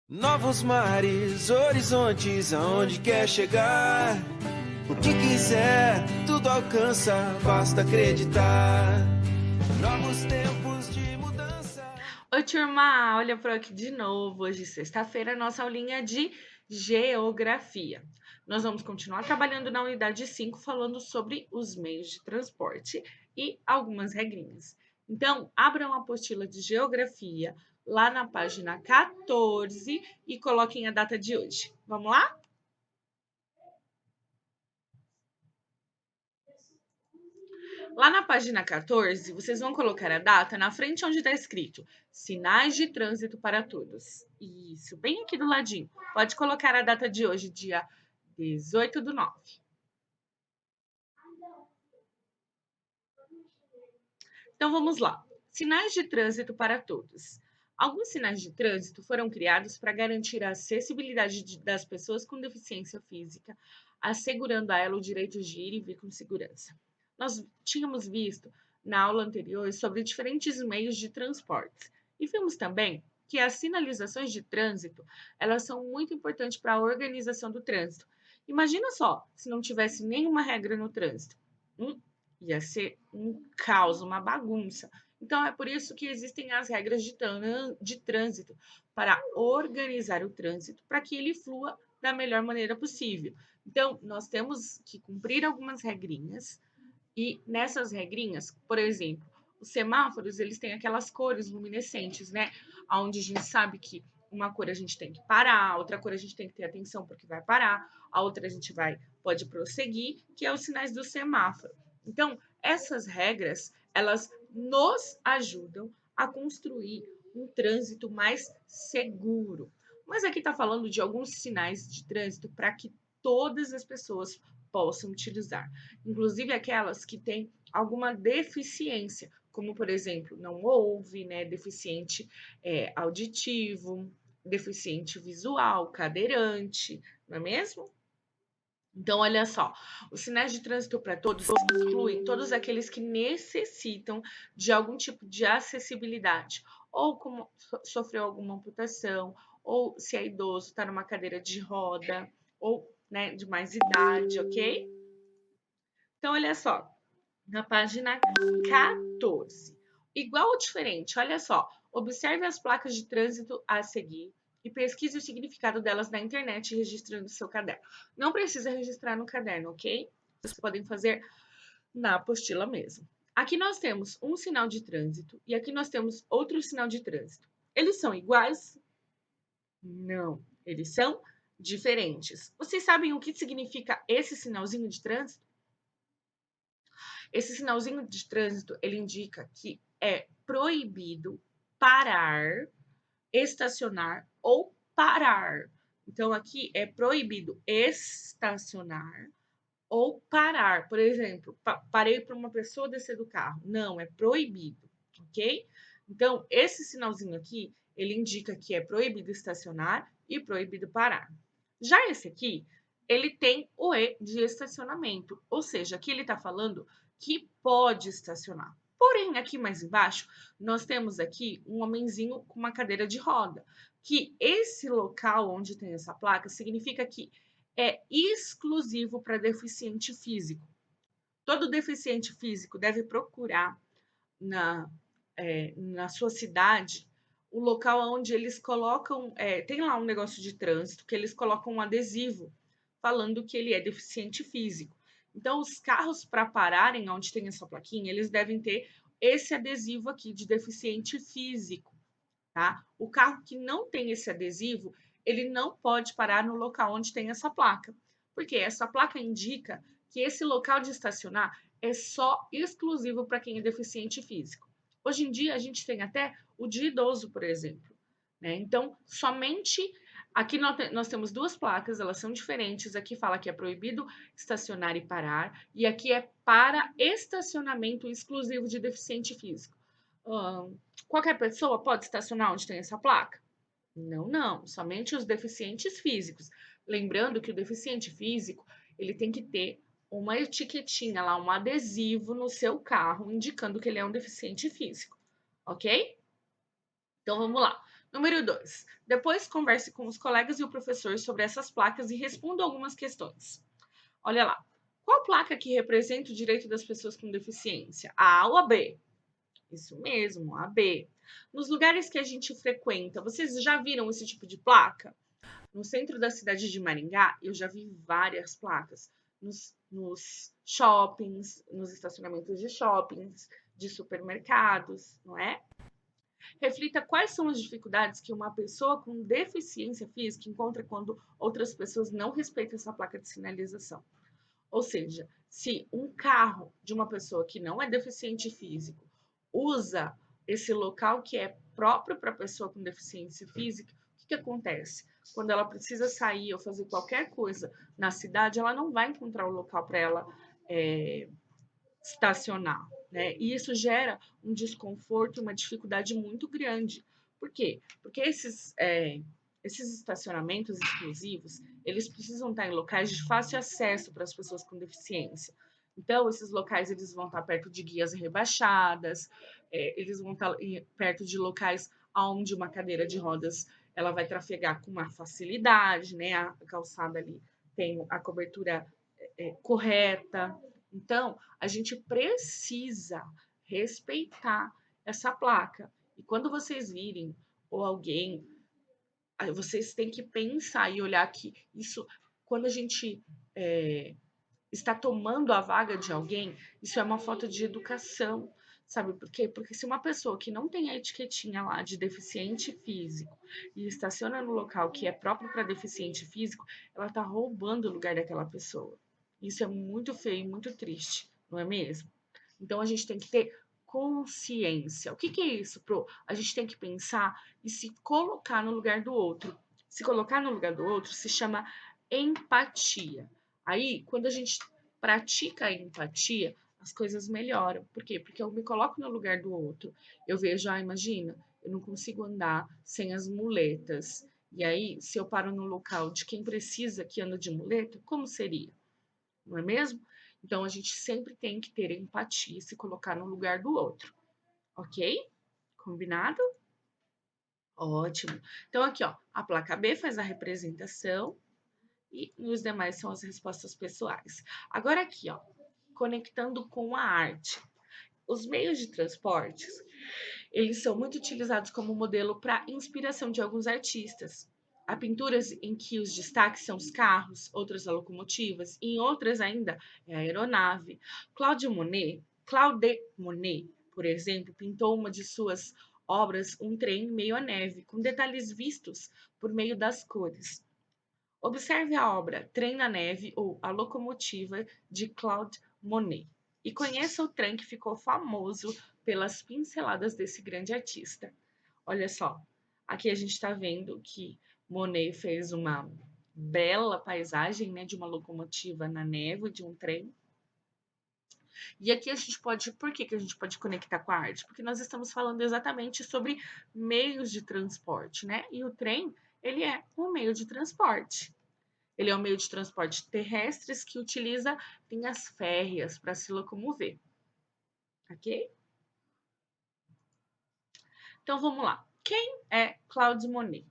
Novos mares, horizontes, aonde quer chegar. O que quiser, tudo alcança, basta acreditar. Novos tempos de mudança. Oi, turma! Olha por aqui de novo. Hoje, sexta-feira, nossa aulinha de geografia. Nós vamos continuar trabalhando na unidade 5, falando sobre os meios de transporte e algumas regrinhas. Então, abram a apostila de geografia lá na página 14 e coloquem a data de hoje. Vamos lá? Lá na página 14, vocês vão colocar a data na frente onde está escrito Sinais de Trânsito para Todos. Isso, bem aqui do ladinho. Pode colocar a data de hoje, dia 18/9. Então vamos lá. Sinais de trânsito para todos. Alguns sinais de trânsito foram criados para garantir a acessibilidade das pessoas com deficiência física, assegurando a ela o direito de ir e vir com segurança. Nós tínhamos visto na aula anterior sobre diferentes meios de transporte e vimos também que as sinalizações de trânsito, elas são muito importantes para a organização do trânsito. Imagina só, se não tivesse nenhuma regra no trânsito. Ia ser um caos, uma bagunça. Então, é por isso que existem as regras de trânsito para organizar o trânsito para que ele flua da melhor maneira possível. Então, nós temos que cumprir algumas regrinhas e nessas regrinhas, por exemplo, os semáforos, eles têm aquelas cores luminescentes, né? Onde a gente sabe que uma cor a gente tem que parar, outra cor a gente tem que ter atenção porque vai parar, a outra a gente pode prosseguir, que é os sinais do semáforo. Então, essas regras, elas nos ajudam a construir um trânsito mais seguro. Mas aqui está falando de alguns sinais de trânsito para que todas as pessoas possam utilizar, inclusive aquelas que têm alguma deficiência, como por exemplo, não ouve, né, deficiente auditivo, deficiente visual, cadeirante, não é mesmo? Então, olha só, os sinais de trânsito para todos incluem todos aqueles que necessitam de algum tipo de acessibilidade, ou como sofreu alguma amputação, ou se é idoso, está numa cadeira de roda, ou né, de mais idade, ok? Então, olha só, na página 14. Igual ou diferente, olha só. Observe as placas de trânsito a seguir e pesquise o significado delas na internet registrando no seu caderno. Não precisa registrar no caderno, ok? Vocês podem fazer na apostila mesmo. Aqui nós temos um sinal de trânsito e aqui nós temos outro sinal de trânsito. Eles são iguais? Não, eles são diferentes. Vocês sabem o que significa esse sinalzinho de trânsito? Esse sinalzinho de trânsito, ele indica que é proibido parar, estacionar ou parar. Então, aqui é proibido estacionar ou parar. Por exemplo, parei para uma pessoa descer do carro. Não, é proibido, ok? Então, esse sinalzinho aqui, ele indica que é proibido estacionar e proibido parar. Já esse aqui, ele tem o E de estacionamento, ou seja, aqui ele está falando que pode estacionar. Porém, aqui mais embaixo, nós temos aqui um homenzinho com uma cadeira de roda, que esse local onde tem essa placa significa que é exclusivo para deficiente físico. Todo deficiente físico deve procurar na, na sua cidade o local onde eles colocam. Tem lá um negócio de trânsito que eles colocam um adesivo falando que ele é deficiente físico. Então, os carros, para pararem onde tem essa plaquinha, eles devem ter esse adesivo aqui de deficiente físico, tá? O carro que não tem esse adesivo, ele não pode parar no local onde tem essa placa, porque essa placa indica que esse local de estacionar é só exclusivo para quem é deficiente físico. Hoje em dia, a gente tem até o de idoso, por exemplo, né? Então, somente aqui nós temos duas placas, elas são diferentes. Aqui fala que é proibido estacionar e parar, e aqui é para estacionamento exclusivo de deficiente físico. Qualquer pessoa pode estacionar onde tem essa placa? Não, não, somente os deficientes físicos. Lembrando que o deficiente físico, ele tem que ter uma etiquetinha lá, um adesivo no seu carro indicando que ele é um deficiente físico, ok? Então vamos lá. Número 2. Depois converse com os colegas e o professor sobre essas placas e responda algumas questões. Olha lá. Qual placa que representa o direito das pessoas com deficiência? A ou a B? Isso mesmo, a B. Nos lugares que a gente frequenta, vocês já viram esse tipo de placa? No centro da cidade de Maringá, eu já vi várias placas. Nos shoppings, nos estacionamentos de shoppings, de supermercados, não é? Reflita quais são as dificuldades que uma pessoa com deficiência física encontra quando outras pessoas não respeitam essa placa de sinalização. Ou seja, se um carro de uma pessoa que não é deficiente físico usa esse local que é próprio para a pessoa com deficiência física, o que acontece? Quando ela precisa sair ou fazer qualquer coisa na cidade, ela não vai encontrar o local para ela estacionar, né? E isso gera um desconforto e uma dificuldade muito grande. Por quê? Porque esses estacionamentos exclusivos, eles precisam estar em locais de fácil acesso para as pessoas com deficiência. Então, esses locais eles vão estar perto de guias rebaixadas, eles vão estar perto de locais onde uma cadeira de rodas ela vai trafegar com uma facilidade, né? A calçada ali tem a cobertura correta. Então, a gente precisa respeitar essa placa. E quando vocês virem ou alguém, vocês têm que pensar e olhar que isso, quando a gente está tomando a vaga de alguém, isso é uma falta de educação, sabe por quê? Porque se uma pessoa que não tem a etiquetinha lá de deficiente físico e estaciona no local que é próprio para deficiente físico, ela está roubando o lugar daquela pessoa. Isso é muito feio e muito triste, não é mesmo? Então a gente tem que ter consciência. O que, que é isso, Pro? A gente tem que pensar e se colocar no lugar do outro. Se colocar no lugar do outro se chama empatia. Aí, quando a gente pratica a empatia, as coisas melhoram. Por quê? Porque eu me coloco no lugar do outro. Eu vejo, imagina, eu não consigo andar sem as muletas. E aí, se eu paro no local de quem precisa que anda de muleta, como seria? Não é mesmo? Então, a gente sempre tem que ter empatia e se colocar no lugar do outro. Ok? Combinado? Ótimo. Então, aqui, ó, a placa B faz a representação e os demais são as respostas pessoais. Agora aqui, ó, conectando com a arte. Os meios de transportes, eles são muito utilizados como modelo para inspiração de alguns artistas. Há pinturas em que os destaques são os carros, outras as locomotivas, e em outras ainda é a aeronave. Claude Monet, por exemplo, pintou uma de suas obras, um trem meio à neve, com detalhes vistos por meio das cores. Observe a obra Trem na Neve ou A Locomotiva de Claude Monet e conheça o trem que ficou famoso pelas pinceladas desse grande artista. Olha só, aqui a gente está vendo que Monet fez uma bela paisagem, né, de uma locomotiva na neve, de um trem. E aqui a gente pode, por que a gente pode conectar com a arte? Porque nós estamos falando exatamente sobre meios de transporte, né? E o trem, ele é um meio de transporte. Ele é um meio de transporte terrestres que utiliza linhas férreas para se locomover. Ok? Então vamos lá. Quem é Claude Monet?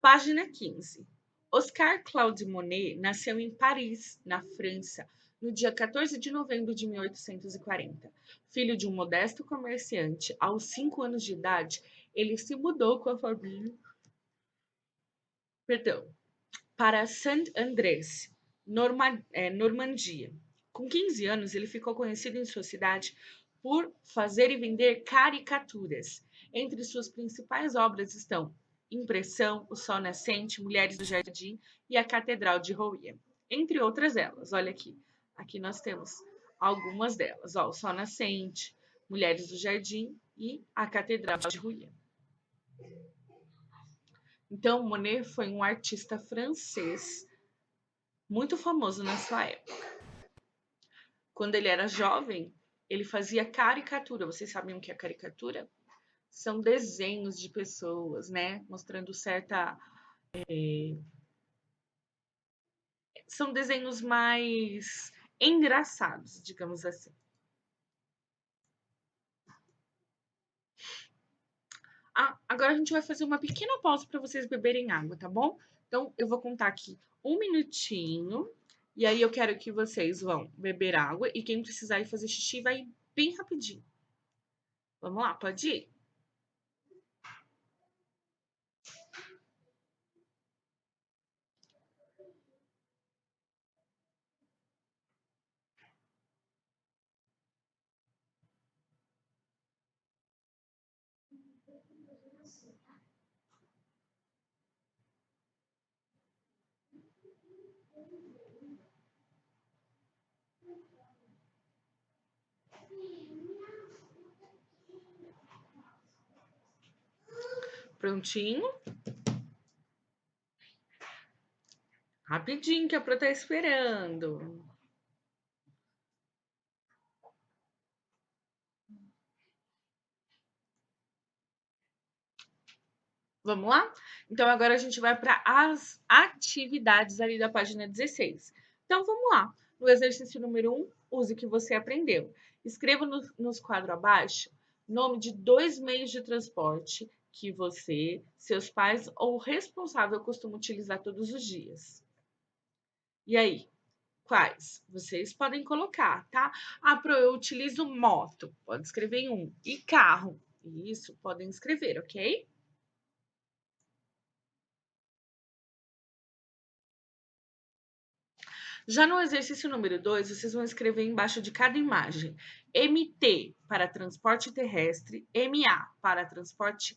Página 15. Oscar Claude Monet nasceu em Paris, na França, no dia 14 de novembro de 1840. Filho de um modesto comerciante, aos 5 anos de idade, ele se mudou com a família para Saint-Andrés, Normandia. Com 15 anos, ele ficou conhecido em sua cidade por fazer e vender caricaturas. Entre suas principais obras estão Impressão, O Sol Nascente, Mulheres do Jardim e a Catedral de Rouia, entre outras delas. Olha aqui, aqui nós temos algumas delas. Ó, O Sol Nascente, Mulheres do Jardim e a Catedral de Rouia. Então, Monet foi um artista francês muito famoso na sua época. Quando ele era jovem, ele fazia caricatura. Vocês sabem o que é caricatura? São desenhos de pessoas, né? Mostrando certa. São desenhos mais engraçados, digamos assim. Ah, agora a gente vai fazer uma pequena pausa para vocês beberem água, tá bom? Então, eu vou contar aqui 1 minutinho, e aí eu quero que vocês vão beber água, e quem precisar ir fazer xixi vai ir bem rapidinho. Vamos lá, pode ir? Prontinho? Rapidinho, que a Pro tá esperando. Vamos lá? Então, agora a gente vai para as atividades ali da página 16. Então, vamos lá. No exercício número 1, use o que você aprendeu. Escreva nos quadros abaixo nome de 2 meios de transporte que você, seus pais ou responsável costumam utilizar todos os dias. E aí, quais? Vocês podem colocar, tá? Ah, Pro, eu utilizo moto. Pode escrever em um. E carro. Isso, podem escrever, ok? Já no exercício número 2, vocês vão escrever embaixo de cada imagem: MT para transporte terrestre, MA para transporte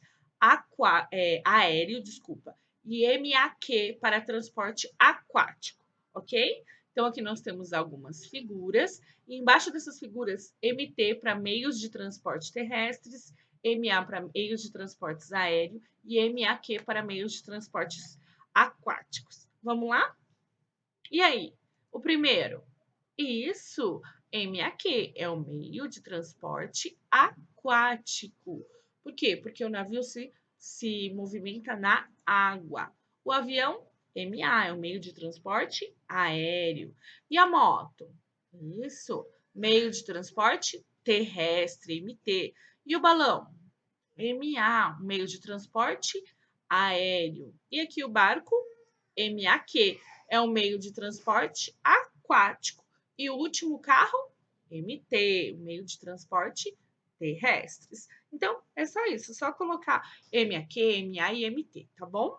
aéreo, desculpa, e MAQ para transporte aquático, ok? Então, aqui nós temos algumas figuras, e embaixo dessas figuras, MT para meios de transporte terrestres, MA para meios de transportes aéreo e MAQ para meios de transportes aquáticos. Vamos lá? E aí? O primeiro, isso, MAQ, é o meio de transporte aquático. Por quê? Porque o navio se movimenta na água. O avião, MA, é o meio de transporte aéreo. E a moto? Isso, meio de transporte terrestre, MT. E o balão? MA, meio de transporte aéreo. E aqui o barco, MAQ, é um meio de transporte aquático. E o último carro, MT, o meio de transporte terrestres. Então, é só isso, só colocar MAQ, MA e MT, tá bom?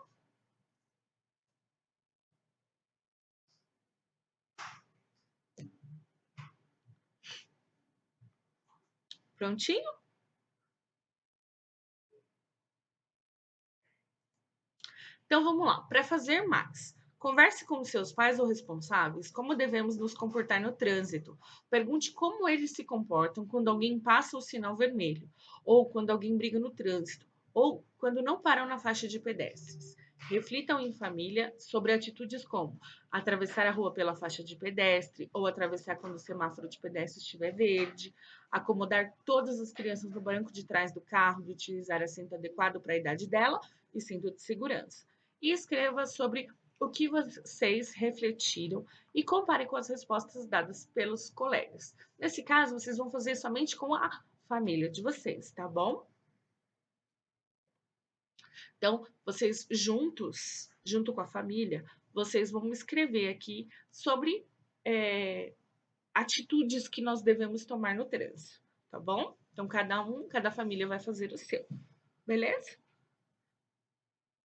Prontinho? Então vamos lá. Para fazer mais, converse com seus pais ou responsáveis como devemos nos comportar no trânsito. Pergunte como eles se comportam quando alguém passa o sinal vermelho, ou quando alguém briga no trânsito, ou quando não param na faixa de pedestres. Reflitam em família sobre atitudes como atravessar a rua pela faixa de pedestre ou atravessar quando o semáforo de pedestre estiver verde, acomodar todas as crianças no banco de trás do carro e utilizar assento adequado para a idade dela e cinto de segurança, e escreva sobre o que vocês refletiram e compare com as respostas dadas pelos colegas. Nesse caso, vocês vão fazer somente com a família de vocês, tá bom? Então, vocês juntos, junto com a família, vocês vão escrever aqui sobre atitudes que nós devemos tomar no trânsito, tá bom? Então, cada família vai fazer o seu, beleza?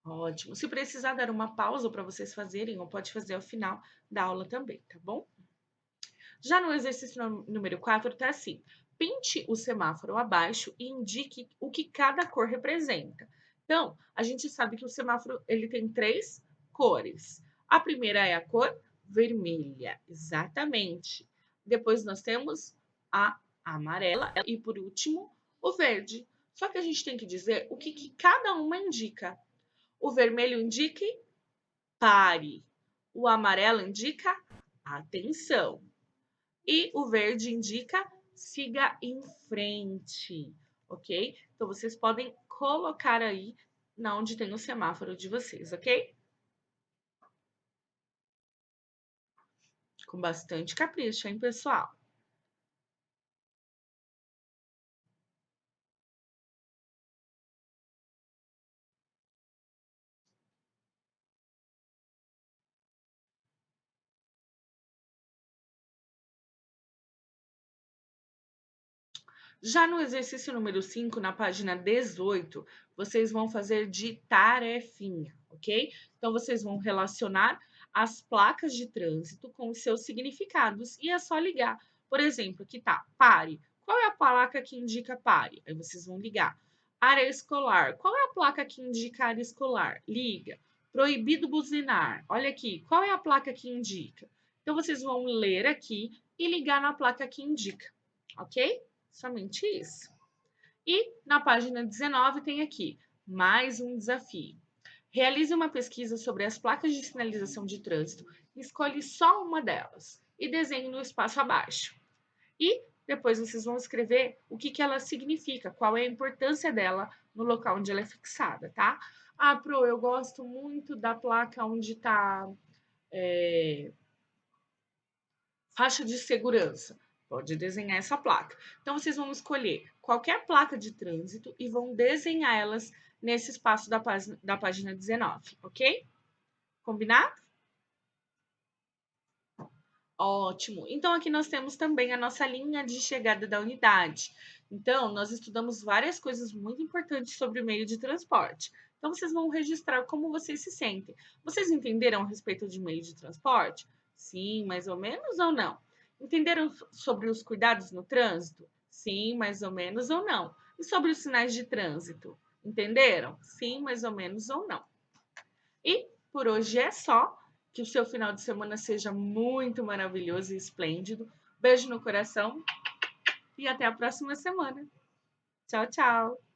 Ótimo. Se precisar dar uma pausa para vocês fazerem, ou pode fazer ao final da aula também, tá bom? Já no exercício número 4, tá assim: pinte o semáforo abaixo e indique o que cada cor representa. Então, a gente sabe que o semáforo ele tem 3 cores. A primeira é a cor vermelha, exatamente. Depois nós temos a amarela e por último o verde. Só que a gente tem que dizer o que cada uma indica. O vermelho indica pare. O amarelo indica atenção. E o verde indica siga em frente, ok? Então vocês podem colocar aí na onde tem o semáforo de vocês, ok? Com bastante capricho, hein, pessoal? Já no exercício número 5, na página 18, vocês vão fazer de tarefinha, ok? Então, vocês vão relacionar as placas de trânsito com os seus significados e é só ligar. Por exemplo, aqui tá, pare. Qual é a placa que indica pare? Aí vocês vão ligar. Área escolar. Qual é a placa que indica área escolar? Liga. Proibido buzinar. Olha aqui, qual é a placa que indica? Então, vocês vão ler aqui e ligar na placa que indica, ok? Somente isso. E na página 19 tem aqui mais um desafio. Realize uma pesquisa sobre as placas de sinalização de trânsito, escolhe só uma delas e desenhe no espaço abaixo. E depois vocês vão escrever o que ela significa, qual é a importância dela no local onde ela é fixada, tá? Ah, Pro, eu gosto muito da placa onde está faixa de segurança. Pode desenhar essa placa. Então, vocês vão escolher qualquer placa de trânsito e vão desenhar elas nesse espaço da página 19, ok? Combinado? Ótimo. Então, aqui nós temos também a nossa linha de chegada da unidade. Então, nós estudamos várias coisas muito importantes sobre o meio de transporte. Então, vocês vão registrar como vocês se sentem. Vocês entenderam a respeito de meio de transporte? Sim, mais ou menos ou não? Entenderam sobre os cuidados no trânsito? Sim, mais ou menos ou não? E sobre os sinais de trânsito? Entenderam? Sim, mais ou menos ou não? E por hoje é só. Que o seu final de semana seja muito maravilhoso e esplêndido. Beijo no coração e até a próxima semana. Tchau, tchau!